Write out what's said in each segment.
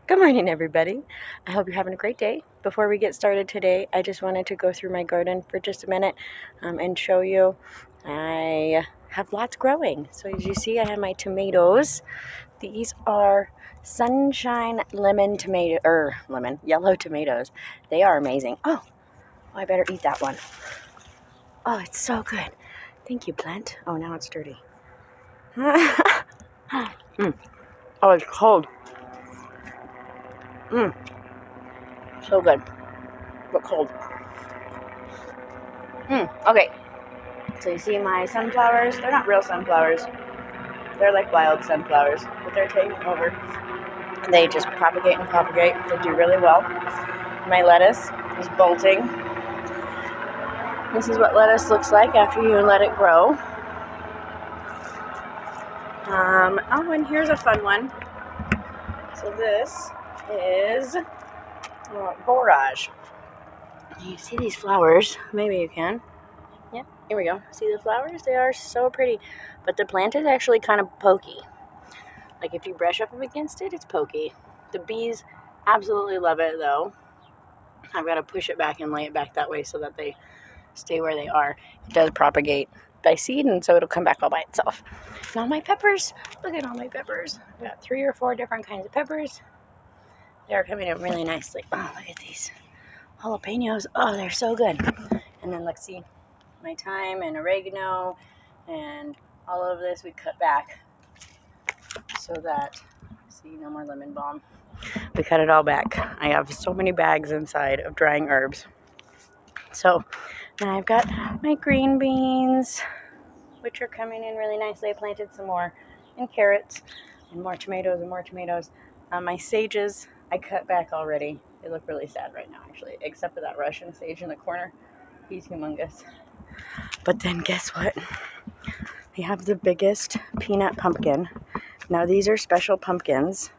Good morning, everybody. I hope you're having a great day. Before we get started today, I just wanted to go through my garden for just a minute and show you I have lots growing. So as you see, I have my tomatoes. These are sunshine yellow tomatoes. They are amazing. Oh, I better eat that one. Oh, it's so good. Thank you, plant. Oh, now it's dirty. Oh, it's cold. So good, but cold. Okay. So you see my sunflowers? They're not real sunflowers. They're like wild sunflowers, but they're taking over. They just propagate and propagate. They do really well. My lettuce is bolting. This is what lettuce looks like after you let it grow. And here's a fun one. So this is borage. You see these flowers? Maybe you can. Yeah, here we go. See the flowers? They are so pretty. But the plant is actually kind of pokey. Like if you brush up against it, it's pokey. The bees absolutely love it though. I've got to push it back and lay it back that way so that they stay where they are. It does propagate by seed, and so it'll come back all by itself. And all my peppers, look at all my peppers. I've got 3 or 4 different kinds of peppers. They're coming in really nicely. Oh, look at these jalapenos. Oh, they're so good. And then let's see, my thyme and oregano and all of this we cut back so that, see, no more lemon balm. We cut it all back. I have so many bags inside of drying herbs. So now I've got my green beans, which are coming in really nicely. I planted some more, and carrots, and more tomatoes and more tomatoes. My sages, I cut back already. They look really sad right now, actually, except for that Russian sage in the corner. He's humongous. But then guess what? We have the biggest peanut pumpkin. Now these are special pumpkins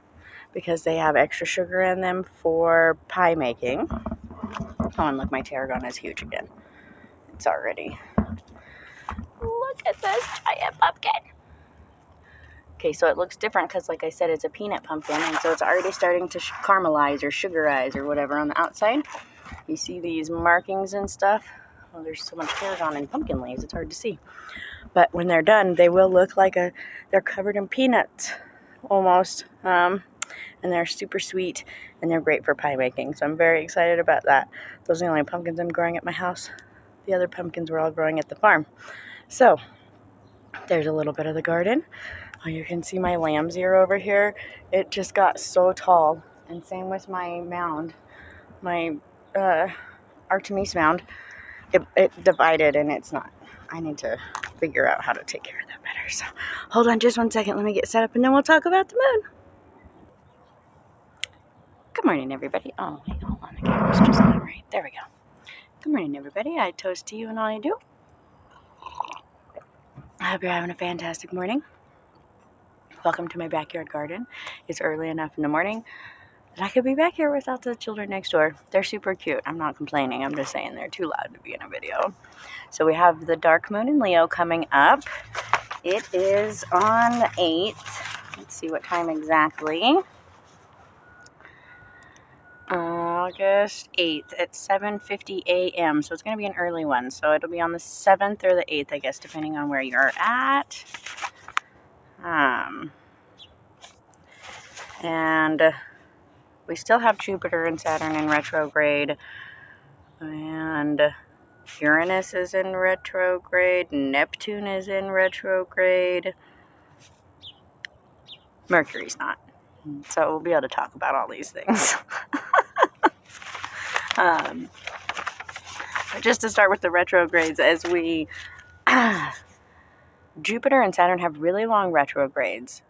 because they have extra sugar in them for pie making. Oh, and look, my tarragon is huge again. It's already. Look at this giant pumpkin. Okay, so it looks different because, like I said, it's a peanut pumpkin, and so it's already starting to caramelize or sugarize or whatever on the outside. You see these markings and stuff. Oh, there's so much tarragon and pumpkin leaves, it's hard to see. But when they're done, they will look like they're covered in peanuts almost. And they're super sweet, and they're great for pie making. So I'm very excited about that. Those are the only pumpkins I'm growing at my house. The other pumpkins were all growing at the farm. So there's a little bit of the garden. Oh, you can see my lamb's ear over here. It just got so tall. And same with my mound, my Artemis mound. It divided, and it's not. I need to figure out how to take care of that better. So hold on just one second. Let me get set up, and then we'll talk about the moon. Good morning, everybody. Oh, wait, hold on. The camera's just not right. There we go. Good morning, everybody. I toast to you and all you do. I hope you're having a fantastic morning. Welcome to my backyard garden. It's early enough in the morning that I could be back here without the children next door. They're super cute. I'm not complaining. I'm just saying they're too loud to be in a video. So we have the dark moon in Leo coming up. It is on the 8th. Let's see what time exactly. August 8th at 7:50 a.m. So it's going to be an early one. So it'll be on the 7th or the 8th, I guess, depending on where you're at. And we still have Jupiter and Saturn in retrograde. And Uranus is in retrograde. Neptune is in retrograde. Mercury's not. So we'll be able to talk about all these things. Just to start with the retrogrades, as Jupiter and Saturn have really long retrogrades.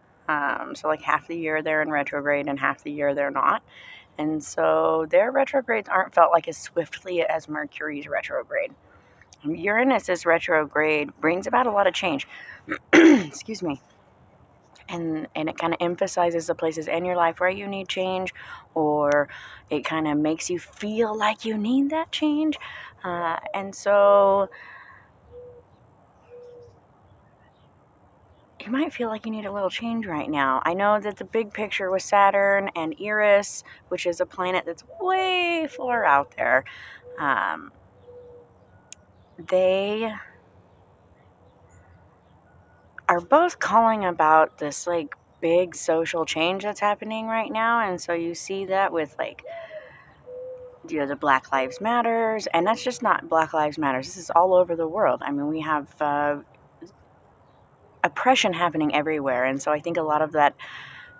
So like half the year they're in retrograde and half the year they're not. And so their retrogrades aren't felt like as swiftly as Mercury's retrograde. Uranus's retrograde brings about a lot of change. Excuse me. And it kind of emphasizes the places in your life where you need change, or it kind of makes you feel like you need that change. And so you might feel like you need a little change right now. I know that the big picture with Saturn and Eris, which is a planet that's way far out there, they are both calling about this like big social change that's happening right now. And so you see that with like, the Black Lives Matters, and that's just not Black Lives Matters. This is all over the world. I mean, we have oppression happening everywhere. And so I think a lot of that,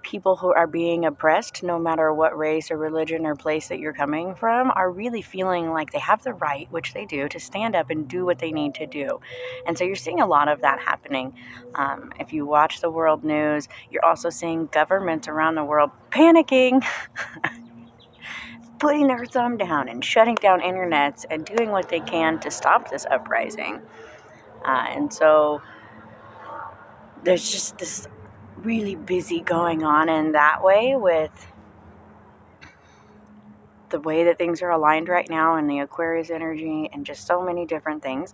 people who are being oppressed, no matter what race or religion or place that you're coming from, are really feeling like they have the right, which they do, to stand up and do what they need to do. And so you're seeing a lot of that happening. If you watch the world news, you're also seeing governments around the world panicking, putting their thumb down and shutting down internets and doing what they can to stop this uprising. And so there's just this really busy going on in that way with the way that things are aligned right now and the Aquarius energy and just so many different things.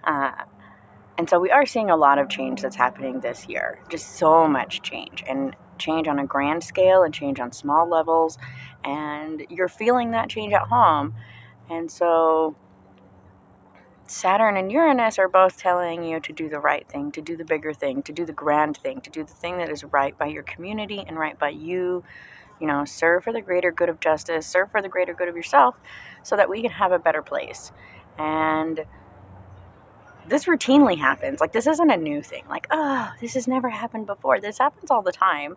And so we are seeing a lot of change that's happening this year. Just so much change, and change on a grand scale and change on small levels. And you're feeling that change at home. And so Saturn and Uranus are both telling you to do the right thing, to do the bigger thing, to do the grand thing, to do the thing that is right by your community and right by you. You know, serve for the greater good of justice, serve for the greater good of yourself, so that we can have a better place. And this routinely happens. Like, this isn't a new thing. Like, oh, this has never happened before. This happens all the time,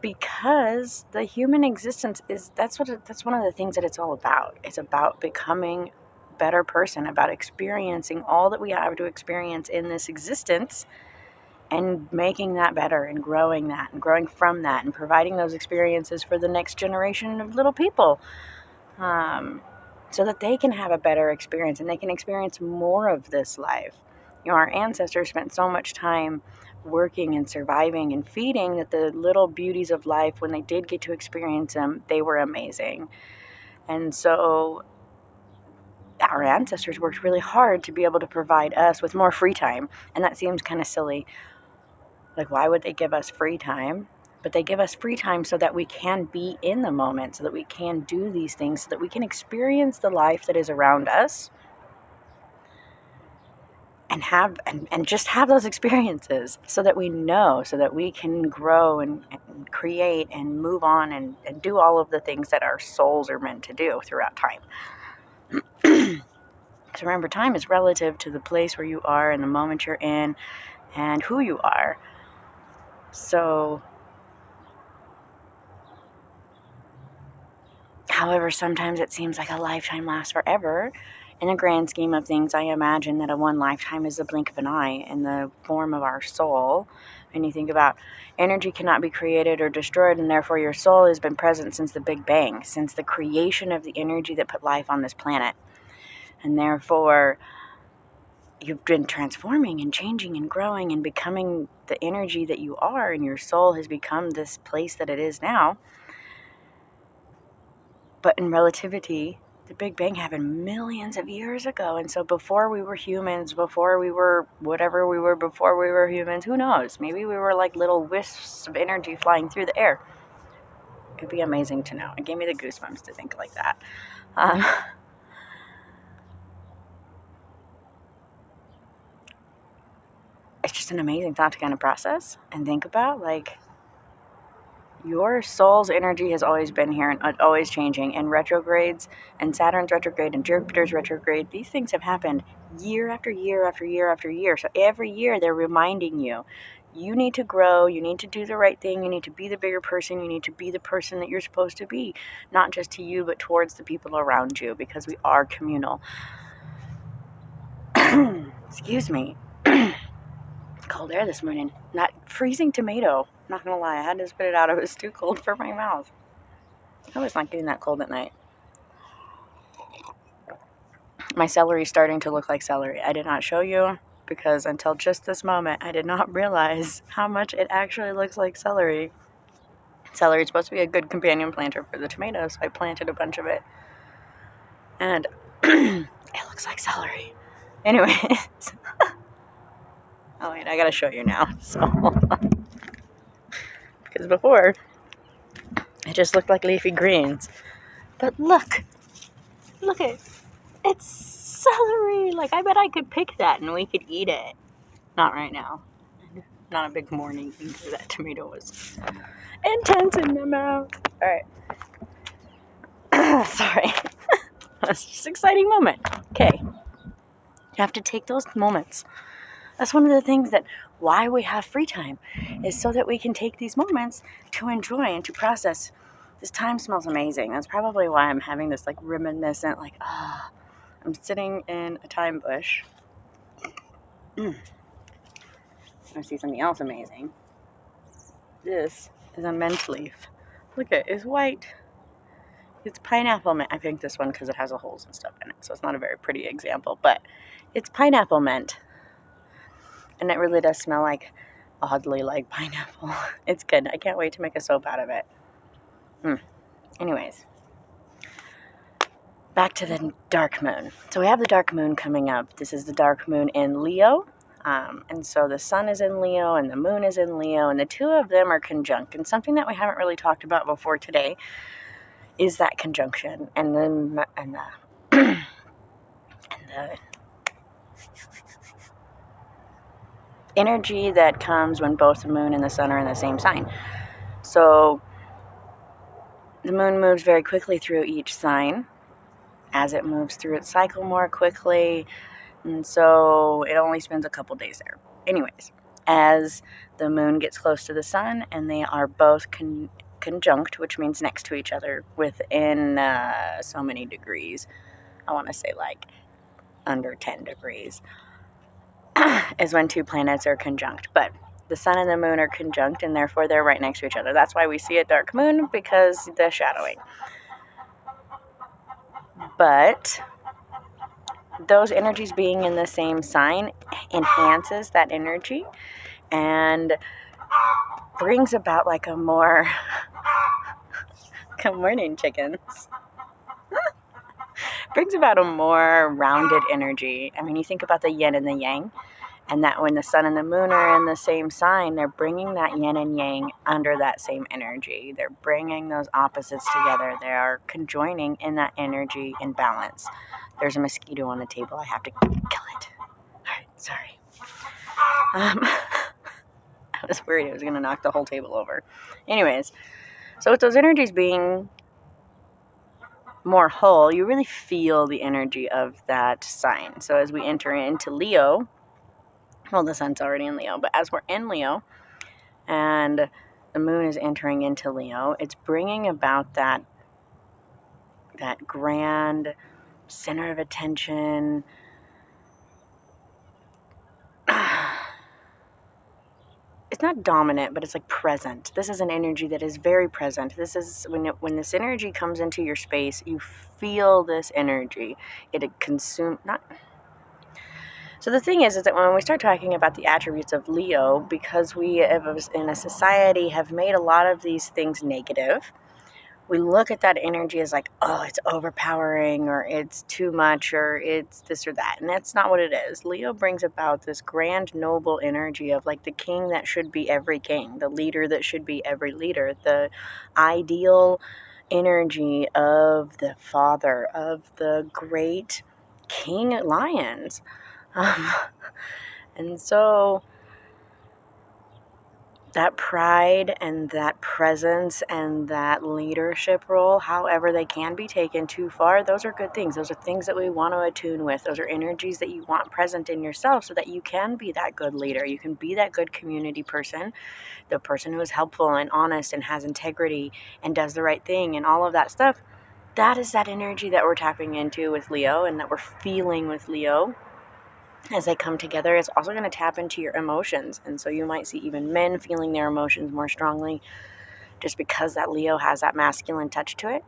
because the human existence that's one of the things that it's all about. It's about becoming a better person, about experiencing all that we have to experience in this existence, and making that better and growing from that and providing those experiences for the next generation of little people, so that they can have a better experience and they can experience more of this life. You know, our ancestors spent so much time working and surviving and feeding that the little beauties of life, when they did get to experience them, they were amazing. And so our ancestors worked really hard to be able to provide us with more free time. And that seems kind of silly. Like, why would they give us free time? But they give us free time so that we can be in the moment, so that we can do these things, so that we can experience the life that is around us, and just have those experiences, so that we know, so that we can grow and create and move on and do all of the things that our souls are meant to do throughout time. So remember, time is relative to the place where you are and the moment you're in and who you are. So, however, sometimes it seems like a lifetime lasts forever. In the grand scheme of things, I imagine that one lifetime is the blink of an eye in the form of our soul. And you think about, energy cannot be created or destroyed, and therefore your soul has been present since the Big Bang, since the creation of the energy that put life on this planet. And therefore, you've been transforming and changing and growing and becoming the energy that you are, and your soul has become this place that it is now. But in relativity, the Big Bang happened millions of years ago. And so before we were humans, before we were whatever we were before we were humans, who knows? Maybe we were like little wisps of energy flying through the air. It'd be amazing to know. It gave me the goosebumps to think like that. It's just an amazing thought to kind of process and think about. Like, your soul's energy has always been here and always changing. And retrogrades, and Saturn's retrograde, and Jupiter's retrograde, these things have happened year after year after year after year. So every year they're reminding you, you need to grow, you need to do the right thing, you need to be the bigger person, you need to be the person that you're supposed to be, not just to you, but towards the people around you, because we are communal. Excuse me. Cold air this morning. Not freezing tomato. Not gonna lie, I had to spit it out. It was too cold for my mouth. I was not getting that cold at night. My celery is starting to look like celery. I did not show you, because until just this moment, I did not realize how much it actually looks like celery. Celery is supposed to be a good companion planter for the tomatoes, so I planted a bunch of it. And it looks like celery. Anyways. Oh wait, I gotta show you now. So, because before it just looked like leafy greens, but look at it's celery. Like, I bet I could pick that and we could eat it. Not right now. Not a big morning thing because that tomato was intense in my mouth. All right. Sorry. That's just an exciting moment. Okay. You have to take those moments. That's one of the things that why we have free time is so that we can take these moments to enjoy and to process. This time smells amazing. That's probably why I'm having this like reminiscent, like, I'm sitting in a thyme bush. I see something else amazing. This is a mint leaf. Look at it, it's white. It's pineapple mint. I picked this one because it has the holes and stuff in it, so it's not a very pretty example, but it's pineapple mint. And it really does smell like, oddly like pineapple. It's good. I can't wait to make a soap out of it. Anyways, back to the dark moon. So we have the dark moon coming up. This is the dark moon in Leo. And so the sun is in Leo and the moon is in Leo, and the two of them are conjunct. And something that we haven't really talked about before today is that conjunction and the energy that comes when both the moon and the sun are in the same sign. So the moon moves very quickly through each sign as it moves through its cycle more quickly, and so it only spends a couple days there. Anyways, as the moon gets close to the sun and they are both conjunct, which means next to each other within so many degrees, I want to say like under 10 degrees, is when two planets are conjunct. But the sun and the moon are conjunct, and therefore they're right next to each other. That's why we see a dark moon, because the shadowing. But those energies being in the same sign enhances that energy and brings about like a more good morning, chickens. Brings about a more rounded energy. I mean, you think about the yin and the yang, and that when the sun and the moon are in the same sign, they're bringing that yin and yang under that same energy. They're bringing those opposites together. They are conjoining in that energy in balance. There's a mosquito on the table. I have to kill it. All right, sorry. I was worried I was going to knock the whole table over. Anyways, so with those energies being more whole, you really feel the energy of that sign. So as we enter into Leo, well, the sun's already in Leo, but as we're in Leo and the moon is entering into Leo, it's bringing about that grand center of attention. It's not dominant, but it's like present. This is an energy that is very present. This is when this energy comes into your space, you feel this energy. It consumes, not. So the thing is that when we start talking about the attributes of Leo, because we in a society have made a lot of these things negative, we look at that energy as like, oh, it's overpowering, or it's too much, or it's this or that. And that's not what it is. Leo brings about this grand, noble energy of like the king that should be every king, the leader that should be every leader, the ideal energy of the father, of the great king lions. And so that pride and that presence and that leadership role, however they can be taken too far, those are good things. Those are things that we want to attune with. Those are energies that you want present in yourself so that you can be that good leader. You can be that good community person, the person who is helpful and honest and has integrity and does the right thing and all of that stuff. That is that energy that we're tapping into with Leo and that we're feeling with Leo. As they come together, it's also going to tap into your emotions. And so you might see even men feeling their emotions more strongly just because that Leo has that masculine touch to it.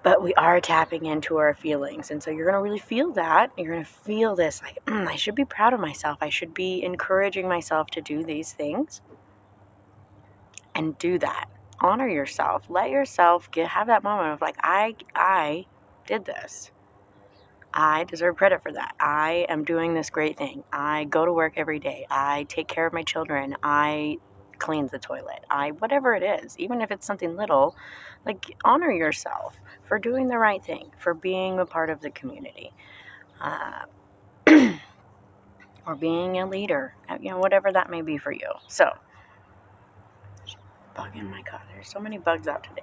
But we are tapping into our feelings. And so you're going to really feel that. You're going to feel this like, I should be proud of myself. I should be encouraging myself to do these things. And do that. Honor yourself. Let yourself have that moment of like, I did this. I deserve credit for that. I am doing this great thing. I go to work every day. I take care of my children. I clean the toilet. Whatever it is, even if it's something little, like honor yourself for doing the right thing, for being a part of the community, or being a leader, whatever that may be for you. So, bug in my car. There's so many bugs out today.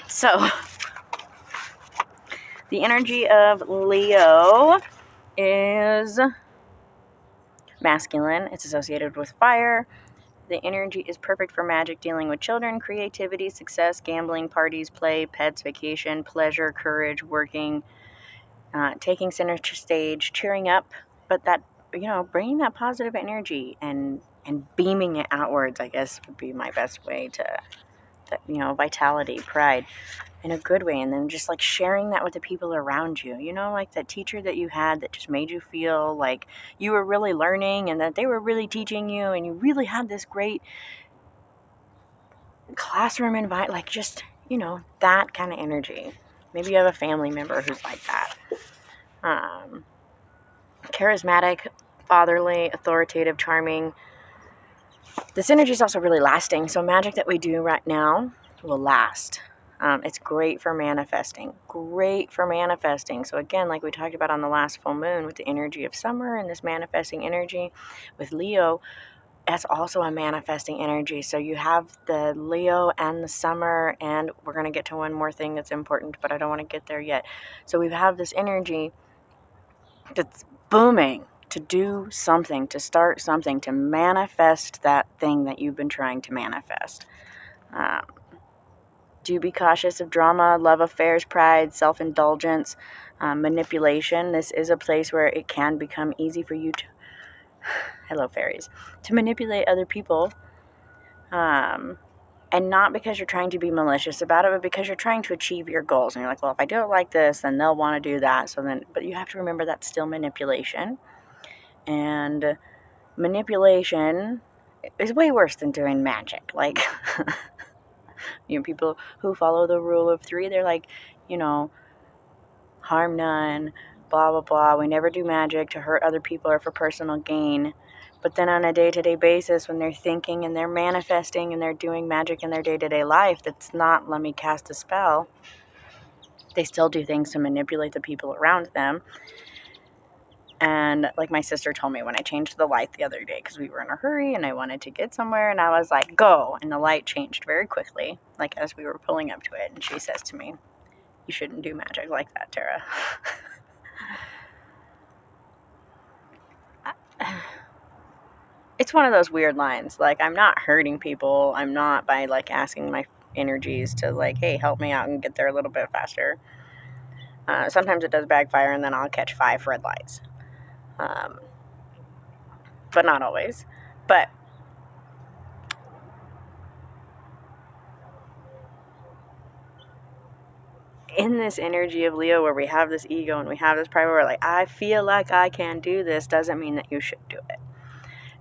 So, the energy of Leo is masculine. It's associated with fire. The energy is perfect for magic, dealing with children, creativity, success, gambling, parties, play, pets, vacation, pleasure, courage, working, taking center stage, cheering up, but that, bringing that positive energy and beaming it outwards, I guess, would be my best way to vitality, pride, in a good way, and then just like sharing that with the people around you, like that teacher that you had that just made you feel like you were really learning and that they were really teaching you and you really had this great classroom environment, like just, that kind of energy. Maybe you have a family member who's like that. Charismatic, fatherly, authoritative, charming. This energy is also really lasting, so magic that we do right now will last. It's great for manifesting. So again, like we talked about on the last full moon with the energy of summer and this manifesting energy with Leo, that's also a manifesting energy. So you have the Leo and the summer, and we're going to get to one more thing that's important, but I don't want to get there yet. So we have this energy that's booming to do something, to start something, to manifest that thing that you've been trying to manifest. Do be cautious of drama, love affairs, pride, self-indulgence, manipulation. This is a place where it can become easy for you to, hello fairies, to manipulate other people. And not because you're trying to be malicious about it, but because you're trying to achieve your goals. And you're like, well, if I do it like this, then they'll want to do that. But you have to remember that's still manipulation. And manipulation is way worse than doing magic. Like, people who follow the rule of 3, they're like, harm none, blah, blah, blah. We never do magic to hurt other people or for personal gain. But then on a day-to-day basis, when they're thinking and they're manifesting and they're doing magic in their day-to-day life, that's not, let me cast a spell. They still do things to manipulate the people around them. And like my sister told me when I changed the light the other day, because we were in a hurry and I wanted to get somewhere, and I was like, go. And the light changed very quickly, like as we were pulling up to it. And she says to me, you shouldn't do magic like that, Tara. It's one of those weird lines. Like, I'm not hurting people. I'm not by like asking my energies to like, hey, help me out and get there a little bit faster. Sometimes it does backfire, and then I'll catch 5 red lights. But not always. But in this energy of Leo, where we have this ego and we have this pride, where we're like, I feel like I can do this, doesn't mean that you should do it.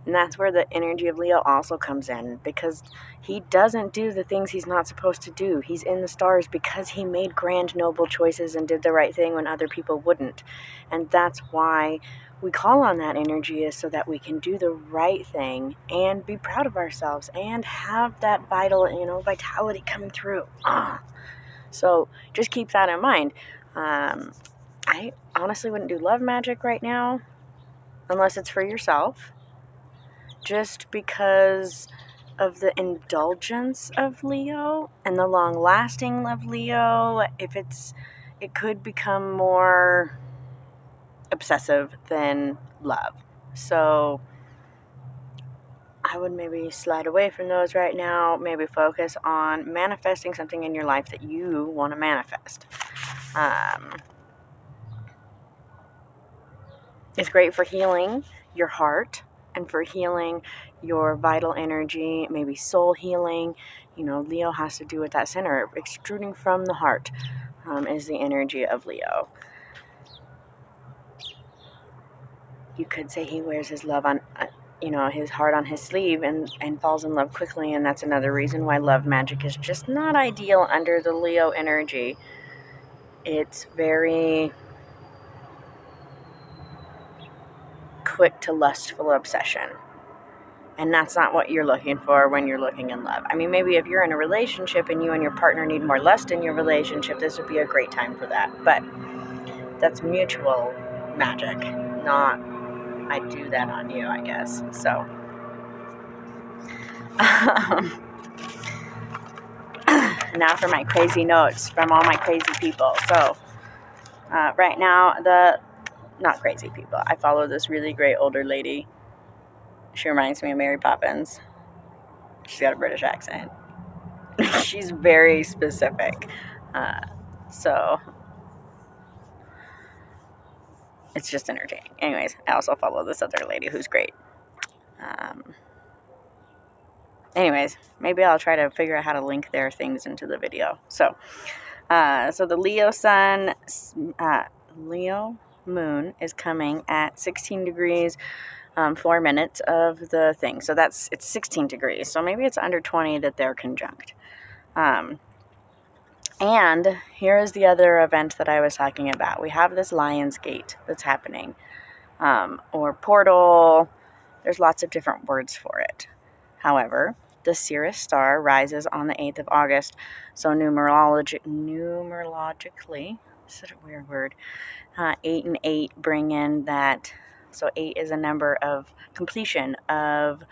And that's where the energy of Leo also comes in, because he doesn't do the things he's not supposed to do. He's in the stars because he made grand, noble choices and did the right thing when other people wouldn't. And that's why we call on that energy, is so that we can do the right thing and be proud of ourselves and have that vitality coming through. So just keep that in mind. I honestly wouldn't do love magic right now unless it's for yourself, just because of the indulgence of Leo and the long-lasting of Leo. It could become more obsessive than love. So I would maybe slide away from those right now, maybe focus on manifesting something in your life that you want to manifest. It's great for healing your heart and for healing your vital energy, maybe soul healing. Leo has to do with that center. Extruding from the heart is the energy of Leo. You could say he wears his love on his heart on his sleeve and falls in love quickly. And that's another reason why love magic is just not ideal under the Leo energy. It's very quick to lustful obsession. And that's not what you're looking for when you're looking in love. I mean, maybe if you're in a relationship and you and your partner need more lust in your relationship, this would be a great time for that. But that's mutual magic, not I do that on you, I guess. So, now for my crazy notes from all my crazy people. So, right now, not crazy people. I follow this really great older lady. She reminds me of Mary Poppins. She's got a British accent. She's very specific. So it's just entertaining. Anyways, I also follow this other lady who's great. Anyways, maybe I'll try to figure out how to link their things into the video. So the Leo sun, Leo moon is coming at 16 degrees, 4 minutes of the thing. So it's 16 degrees. So maybe it's under 20 that they're conjunct. And here is the other event that I was talking about. We have this Lion's Gate that's happening, or portal. There's lots of different words for it. However, the Sirius star rises on the 8th of August. So numerologically, is that a weird word? 8 and 8 bring in that. So 8 is a number of completion, of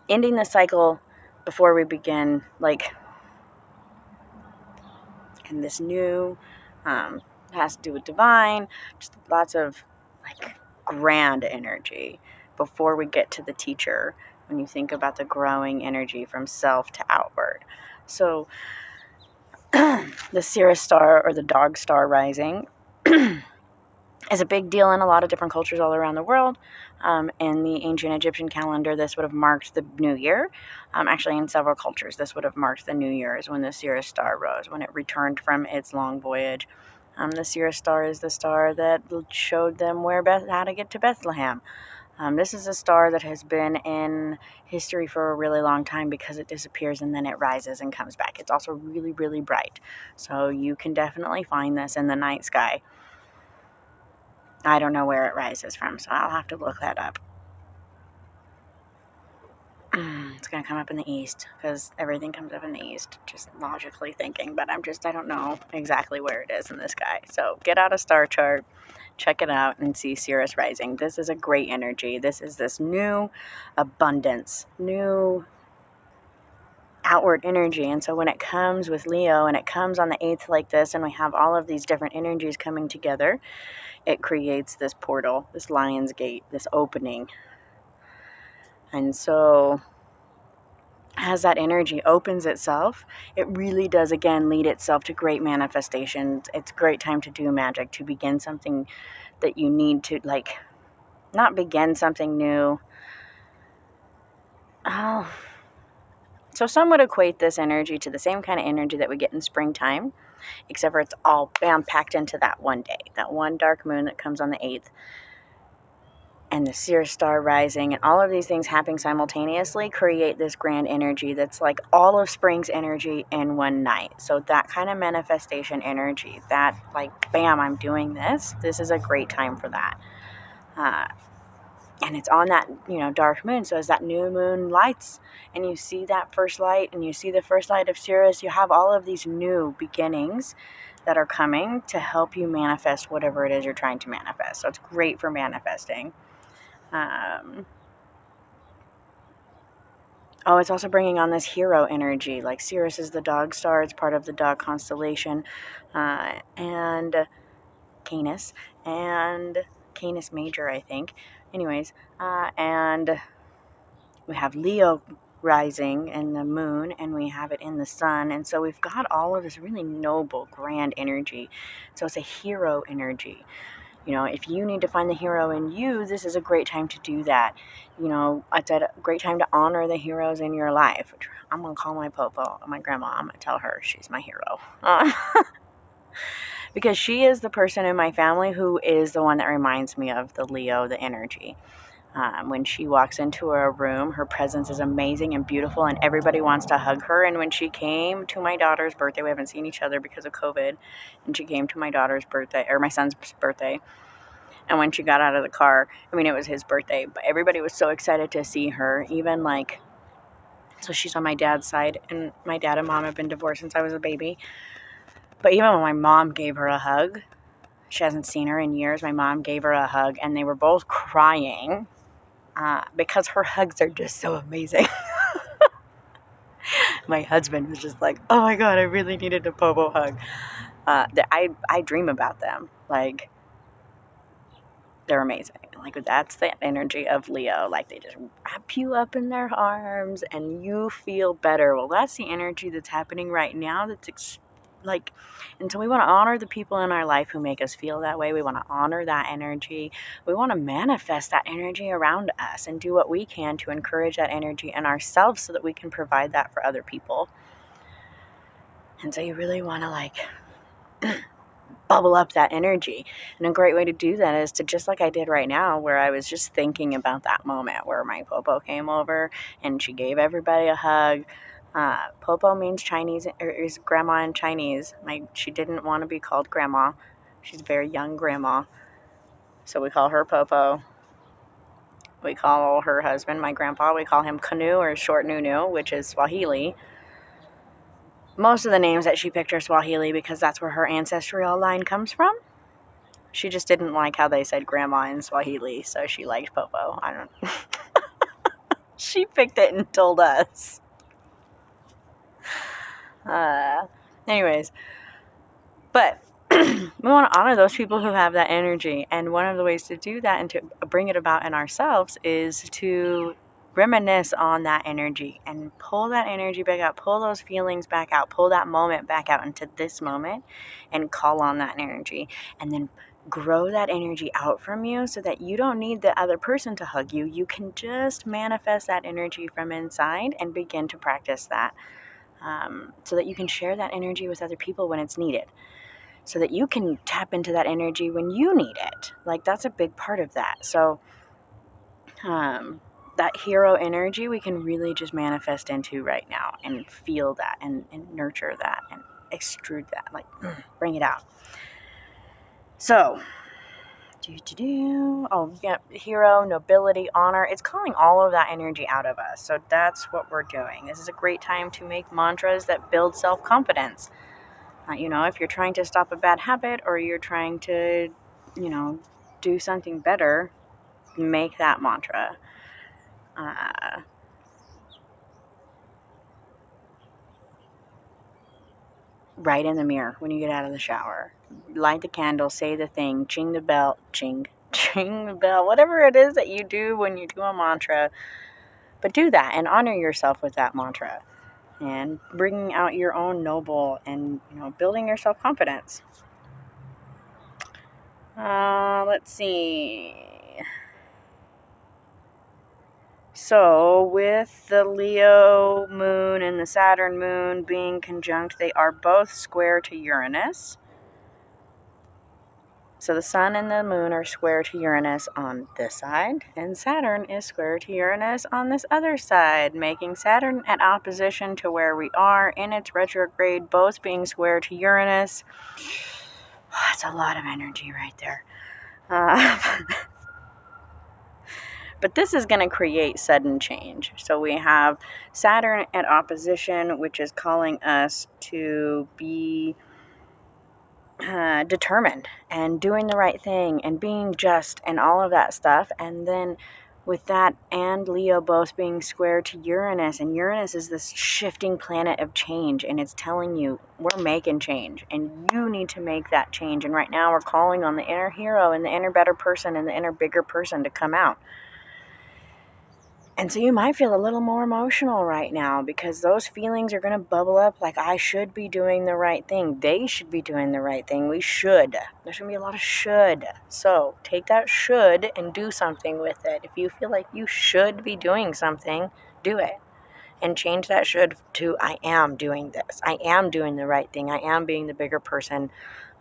ending the cycle before we begin, and this new has to do with divine, just lots of grand energy before we get to the teacher, when you think about the growing energy from self to outward. So the Sirius star, or the dog star rising, is a big deal in a lot of different cultures all around the world. In the ancient Egyptian calendar, this would have marked the new year. Actually, in several cultures, this would have marked the new year, is when the Sirius star rose, when it returned from its long voyage. The Sirius star is the star that showed them how to get to Bethlehem. This is a star that has been in history for a really long time because it disappears and then it rises and comes back. It's also really, really bright. So you can definitely find this in the night sky. I don't know where it rises from, so I'll have to look that up. It's going to come up in the east, because everything comes up in the east, just logically thinking, but I don't know exactly where it is in the sky. So get out a star chart, check it out, and see Sirius rising. This is a great energy. This is this new abundance, new outward energy. And so when it comes with Leo, and it comes on the 8th like this, and we have all of these different energies coming together, it creates this portal, this Lion's Gate, this opening. And so as that energy opens itself, it really does, again, lead itself to great manifestations. It's a great time to do magic, to begin something that you need to, not begin something new. So some would equate this energy to the same kind of energy that we get in springtime, except for it's all packed into that one day, that one dark moon that comes on the 8th, and the Sirius star rising, and all of these things happening simultaneously create this grand energy that's like all of spring's energy in one night. So that kind of manifestation energy, that bam, I'm doing this. This is a great time for that. And it's on that, dark moon. So as that new moon lights, and you see that first light, and you see the first light of Sirius, you have all of these new beginnings that are coming to help you manifest whatever it is you're trying to manifest. So it's great for manifesting. It's also bringing on this hero energy. Like Sirius is the dog star. It's part of the dog constellation. And Canis. And Canis Major, I think. Anyways, and we have Leo rising in the moon, and we have it in the sun. And so we've got all of this really noble, grand energy. So it's a hero energy. If you need to find the hero in you, this is a great time to do that. It's a great time to honor the heroes in your life. I'm going to call my popo, my grandma. I'm going to tell her she's my hero. Because she is the person in my family who is the one that reminds me of the Leo, the energy. When she walks into a room, her presence is amazing and beautiful, and everybody wants to hug her. And when she came to my daughter's birthday, we haven't seen each other because of COVID, and she came to my daughter's birthday, or my son's birthday, and when she got out of the car, I mean, it was his birthday, but everybody was so excited to see her, even like, so she's on my dad's side, and my dad and mom have been divorced since I was a baby. But even when my mom gave her a hug, she hasn't seen her in years, my mom gave her a hug, and they were both crying. Because her hugs are just so amazing. My husband was just like, oh my God, I really needed a Popo hug. I dream about them. Like, they're amazing. Like, that's the energy of Leo. Like, they just wrap you up in their arms and you feel better. Well, that's the energy that's happening right now. That's and so we want to honor the people in our life who make us feel that way. We want to honor that energy. We want to manifest that energy around us and do what we can to encourage that energy in ourselves so that we can provide that for other people. And so you really want to bubble up that energy. And a great way to do that is to, just like I did right now, where I was just thinking about that moment where my Popo came over and she gave everybody a hug. Popo means Chinese, or is grandma in Chinese. She didn't want to be called grandma. She's a very young grandma. So we call her Popo. We call her husband, my grandpa, we call him Kanu, or short Nunu, which is Swahili. Most of the names that she picked are Swahili because that's where her ancestral line comes from. She just didn't like how they said grandma in Swahili, so she liked Popo. I don't She picked it and told us. Anyways, but we want to honor those people who have that energy, and one of the ways to do that and to bring it about in ourselves is to reminisce on that energy and pull that energy back out, pull those feelings back out, pull that moment back out into this moment and call on that energy, and then grow that energy out from you so that you don't need the other person to hug you. You can just manifest that energy from inside and begin to practice that. So that you can share that energy with other people when it's needed, so that you can tap into that energy when you need it. Like, that's a big part of that. So that hero energy we can really just manifest into right now and feel that and nurture that and extrude that, like bring it out. So oh yeah, hero, nobility, honor, it's calling all of that energy out of us. So that's what we're doing. This is a great time to make mantras that build self-confidence. If you're trying to stop a bad habit or you're trying to do something better, make that mantra. Right in the mirror when you get out of the shower. Light the candle, say the thing, ching the bell, whatever it is that you do when you do a mantra. But do that and honor yourself with that mantra and bringing out your own noble and, building your self-confidence. Let's see. So with the Leo moon and the Saturn moon being conjunct, they are both square to Uranus. So the sun and the moon are square to Uranus on this side, and Saturn is square to Uranus on this other side, making Saturn at opposition to where we are in its retrograde, both being square to Uranus. That's a lot of energy right there. But this is going to create sudden change. So we have Saturn at opposition, which is calling us to be determined and doing the right thing and being just and all of that stuff. And then with that and Leo both being square to Uranus, and Uranus is this shifting planet of change, and it's telling you we're making change and you need to make that change. And right now we're calling on the inner hero and the inner better person and the inner bigger person to come out. And so you might feel a little more emotional right now because those feelings are going to bubble up like, I should be doing the right thing. They should be doing the right thing. We should. There's going to be a lot of should. So take that should and do something with it. If you feel like you should be doing something, do it. And change that should to I am doing this. I am doing the right thing. I am being the bigger person.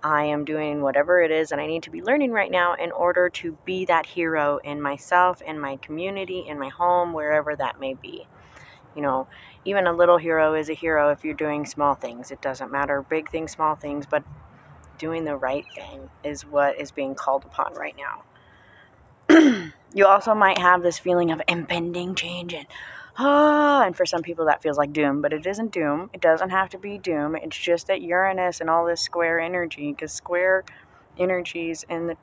I am doing whatever it is that I need to be learning right now in order to be that hero in myself, in my community, in my home, wherever that may be. You know, even a little hero is a hero if you're doing small things. It doesn't matter, big things, small things, but doing the right thing is what is being called upon right now. You also might have this feeling of impending change and for some people that feels like doom, but it isn't doom. It doesn't have to be doom. It's just that Uranus and all this square energy, because square energies in the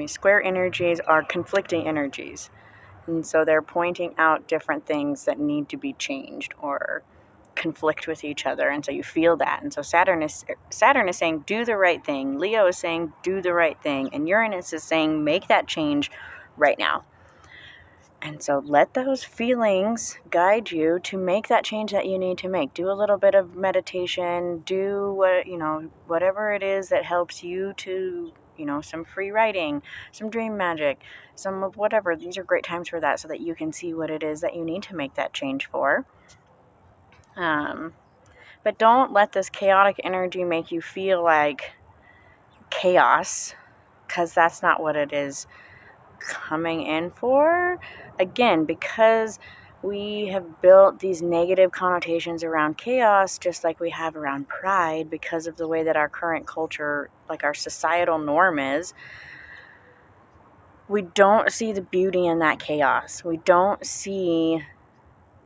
square energies are conflicting energies. And so they're pointing out different things that need to be changed or conflict with each other. And so you feel that. And so Saturn is saying, do the right thing. Leo is saying, do the right thing. And Uranus is saying, make that change right now. And so let those feelings guide you to make that change that you need to make. Do a little bit of meditation. Do whatever it is that helps you to, some free writing, some dream magic, some of whatever. These are great times for that so that you can see what it is that you need to make that change for. But don't let this chaotic energy make you feel like chaos, because that's not what it is coming in for. Again, because we have built these negative connotations around chaos, just like we have around pride, because of the way that our current culture, like our societal norm is, we don't see the beauty in that chaos. We don't see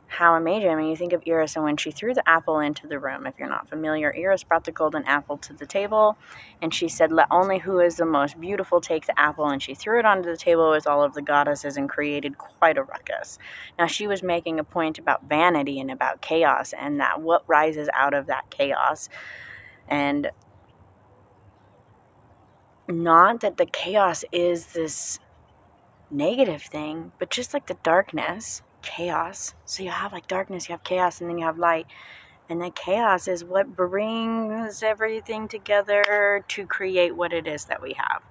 how amazing. I mean, you think of Eris and when she threw the apple into the room. If you're not familiar, Eris brought the golden apple to the table, and she said, let only who is the most beautiful take the apple, and she threw it onto the table with all of the goddesses and created quite a ruckus. Now, she was making a point about vanity and about chaos, and that what rises out of that chaos. And not that the chaos is this negative thing, but just like the darkness, chaos. So you have like darkness, you have chaos, and then you have light. And that chaos is what brings everything together to create what it is that we have.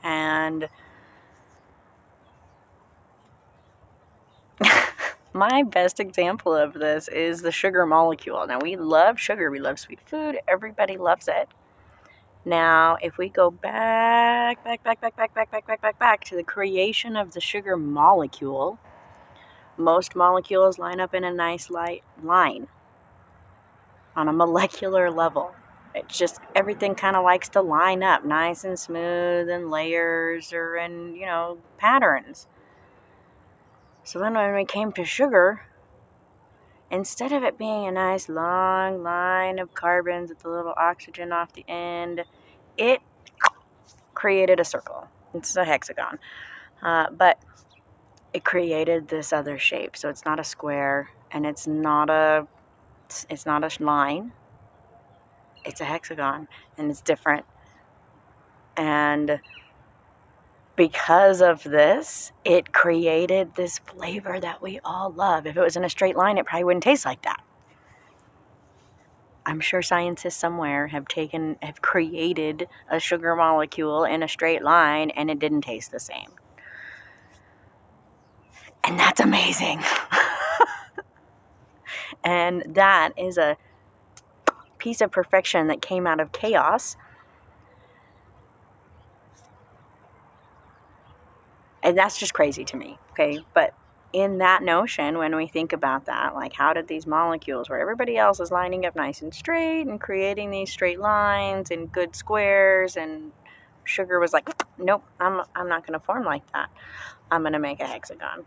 And my best example of this is the sugar molecule. Now, we love sugar, we love sweet food, everybody loves it. Now, if we go back to the creation of the sugar molecule, most molecules line up in a nice light line on a molecular level. It's just everything kind of likes to line up nice and smooth in layers or in, patterns. So then when we came to sugar, instead of it being a nice long line of carbons with a little oxygen off the end, it created a circle. It's a hexagon. But it created this other shape. So it's not a square, and it's not a line. It's a hexagon, and it's different. And because of this, it created this flavor that we all love. If it was in a straight line, it probably wouldn't taste like that. I'm sure scientists somewhere have created a sugar molecule in a straight line, and it didn't taste the same. And that's amazing. And that is a piece of perfection that came out of chaos. And that's just crazy to me, okay? But in that notion, when we think about that, like how did these molecules, where everybody else is lining up nice and straight and creating these straight lines and good squares, and sugar was like, nope, I'm not going to form like that. I'm going to make a hexagon.